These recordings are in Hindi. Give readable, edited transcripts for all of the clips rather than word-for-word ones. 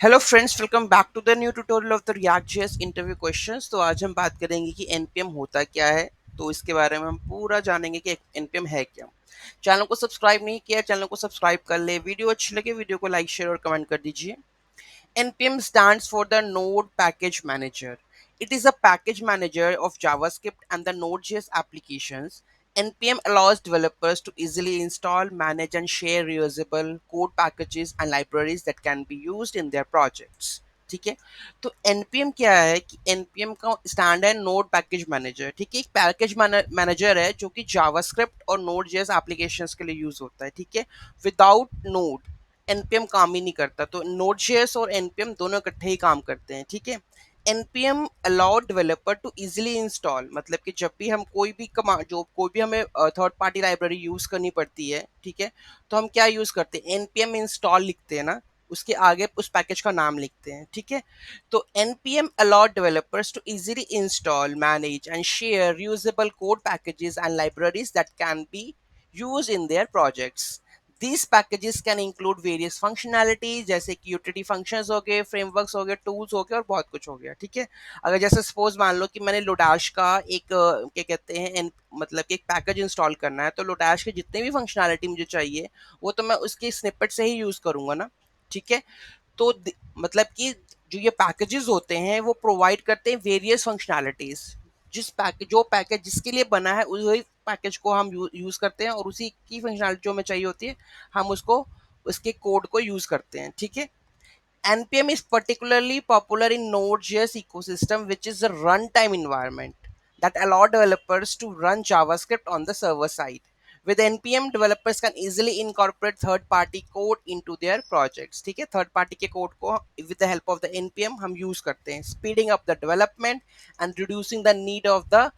Hello friends, welcome back to the new tutorial of the React.js interview questions. तो आज हम बात करेंगे कि एनपीएम होता क्या है। तो इसके बारे में हम पूरा जानेंगे कि एनपीएम है क्या। चैनल को सब्सक्राइब नहीं किया, चैनल को सब्सक्राइब कर ले। वीडियो अच्छी लगे वीडियो को लाइक शेयर और कमेंट कर दीजिए। npm stands for the Node Package Manager. It is a package manager of JavaScript and the Node.js applications. npm allows developers to easily install, manage, and share reusable code packages and libraries that can be used in their projects. ठीक है। तो npm क्या है कि npm का स्टैंड है नोड पैकेज मैनेजर। ठीक है, एक पैकेज मैनेजर है जो कि जावास्क्रिप्ट और नोड जेएस एप्लीकेशंस के लिए यूज होता है। ठीक है, विदाउट नोड एनपीएम काम ही नहीं करता। तो नोड.js और एनपीएम दोनों इकट्ठे ही काम करते हैं। ठीक है, npm allow developer to easily install, मतलब कि जब भी हम कोई भी कमांड, जो कोई भी हमें थर्ड पार्टी लाइब्रेरी यूज करनी पड़ती है, ठीक है, तो हम क्या यूज करते हैं, npm इंस्टॉल लिखते हैं ना, उसके आगे उस पैकेज का नाम लिखते हैं। ठीक है, तो npm allow developers to easily install, manage and share usable code packages and libraries that can be use in their projects. These packages can include various functionalities जैसे कि यूटिलिटी फंक्शंस हो गए, फ्रेमवर्क्स हो गए, टूल्स हो गए और बहुत कुछ हो गया। ठीक है, अगर जैसे सपोज मान लो कि मैंने लोडाश का एक क्या कहते हैं मतलब कि एक पैकेज इंस्टॉल करना है, तो लोडाश के जितने भी फंक्शनैलिटी मुझे चाहिए वो तो मैं उसके स्निपेट से ही यूज करूंगा ना। ठीक है, तो मतलब कि जो ये पैकेजेस होते हैं वो प्रोवाइड करते हैं वेरियस फंक्शनैलिटीज। जो पैकेज जिसके लिए बना है वही पैकेज को हम यूज करते हैं और उसी की फंक्शनैलिटी जो हमें चाहिए होती है हम उसको उसके कोड को यूज करते हैं। ठीक है, npm is particularly popular in node.js ecosystem, which is a runtime environment that allow developers to run javascript on the server side. With npm, developers can easily incorporate third party code into their projects. ठीक है, थर्ड पार्टी के कोड को with the help of the npm हम यूज करते हैं, speeding up the development and reducing the need of the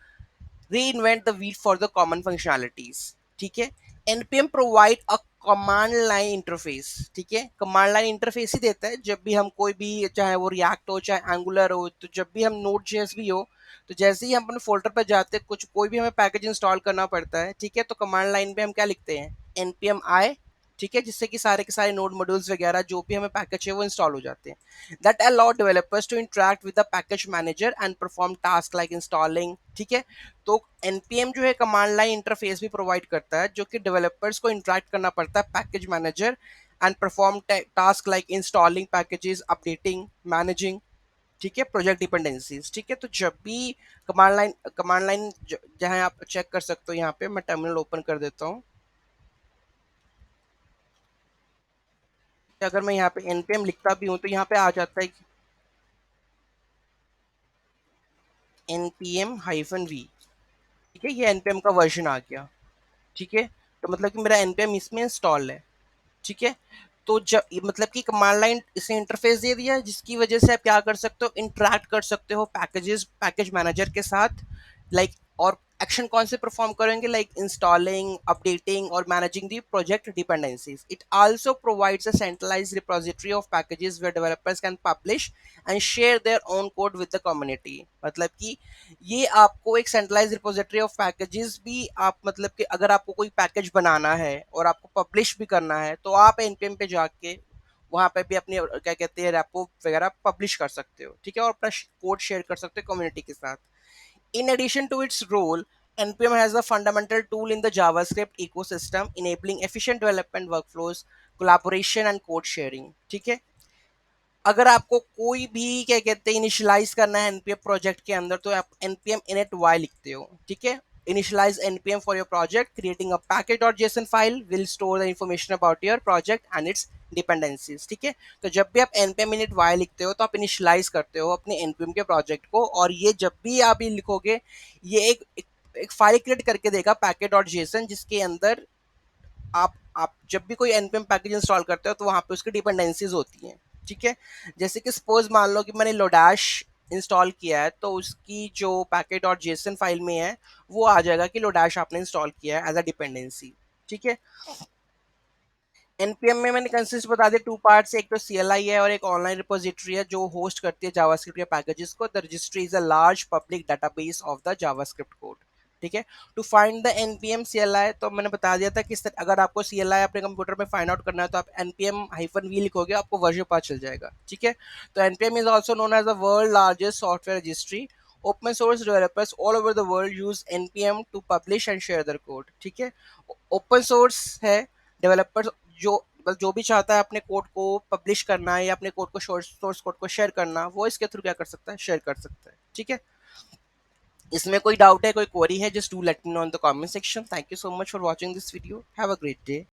reinvent the wheel for the common functionalities। ठीक है, npm provide a command line interface. ठीक है, कमांड लाइन इंटरफेस ही देता है जब भी हम कोई भी, चाहे वो रिएक्ट हो चाहे एंगुलर हो, तो जब भी हम नोड जेएस भी हो, तो जैसे ही हम अपने फोल्डर पर जाते हैं, कुछ कोई भी हमें पैकेज इंस्टॉल करना पड़ता है। ठीक है, तो कमांड लाइन पे हम क्या लिखते हैं, npm i। ठीक है, जिससे कि सारे के सारे नोड मॉड्यूल्स वगैरह जो भी हमें पैकेज है वो इंस्टॉल हो जाते हैं। That allow developers to interact with the package manager and perform task like installing. ठीक है, तो npm जो है कमांड लाइन इंटरफेस भी प्रोवाइड करता है जो कि डेवलपर्स को इंटरेक्ट करना पड़ता है package manager and perform task like installing packages, updating, managing. ठीक है, प्रोजेक्ट डिपेंडेंसीज। ठीक है, तो जब भी कमांड लाइन जहां आप चेक कर सकते हो, यहाँ पे मैं टर्मिनल ओपन कर देता हूँ। अगर मैं यहाँ पे npm लिखता भी हूँ तो यहाँ पे आ जाता है कि npm-v। ठीक है, ये npm का वर्जन आ गया। ठीक है, तो मतलब कि मेरा npm इसमें इंस्टॉल है। ठीक है, तो जब मतलब कि कमांड लाइन इसे इंटरफेस दे दिया है जिसकी वजह से आप क्या कर सकते हो, इंटरेक्ट कर सकते हो पैकेज मैनेजर के साथ। लाइक और एक्शन कौन से परफॉर्म करेंगे, लाइक इंस्टॉलिंग, अपडेटिंग और managing the project dependencies. It also provides a centralized repository of packages where developers can publish and share their own code with the community. मतलब कि ये आपको एक सेंट्रलाइज रिपोजिटरी ऑफ पैकेजेस भी, आप मतलब कि अगर आपको कोई पैकेज बनाना है और आपको पब्लिश भी करना है तो आप npm पे जाके वहां पे भी अपने क्या कहते हैं रेपो वगैरह पब्लिश कर सकते हो। ठीक है, और अपना कोड शेयर कर सकते हो कम्युनिटी के साथ। In addition to its role, npm has a fundamental tool in the javascript ecosystem enabling efficient development workflows, collaboration and code sharing। ठीक है, अगर आपको कोई भी क्या कहते हैं इनिशियलाइज करना है एनपीएम प्रोजेक्ट के अंदर, तो आप npm init y लिखते हो। ठीक है, initialize npm for your project, creating a package.json file will store the information about your project and its dependencies। ठीक है, तो जब भी आप npm init y लिखते हो तो आप इनिशियलाइज करते हो अपने npm के प्रोजेक्ट को, और ये जब भी आप ये लिखोगे ये एक फाइल क्रिएट करके देगा package.json, जिसके अंदर आप जब भी कोई npm पैकेज इंस्टॉल करते हो तो वहां पे उसकी डिपेंडेंसीज होती हैं। ठीक है, जैसे कि सपोज मान लो कि मैंने लोडाश इंस्टॉल किया है, तो उसकी जो पैकेज डॉट जेसन फाइल में है वो आ जाएगा कि लोडाश आपने इंस्टॉल किया है एज अ डिपेंडेंसी। ठीक है, npm में मैंने कंसिस्ट बता दिया टू पार्ट्स, एक तो CLI है और एक ऑनलाइन रिपोजिटरी है जो होस्ट करती है जावास्क्रिप्ट के पैकेजेस को। The registry is a large public database of the JavaScript code. ठीक है। To find the NPM CLI, तो मैंने बता दिया था कि अगर आपको सीएलआई अपने कंप्यूटर में फाइंड आउट करना है तो आप npm -v लिखोगे, आपको वर्जन पता चल जाएगा। ठीक है। तो npm is also known as the world largest software registry. Open source developers all over the world use npm to publish and share their code. ठीक है। ओपन सोर्स है, डेवलपर्स जो जो भी चाहता है अपने कोड को पब्लिश करना है या अपने कोड को सोर्स कोड को शेयर करना, वो इसके थ्रू क्या कर सकता है, शेयर कर सकता है। ठीक है। इसमें कोई डाउट है, कोई क्वेरी है, just do let me know in the comment section. Thank you so much for watching this video. Have a great day.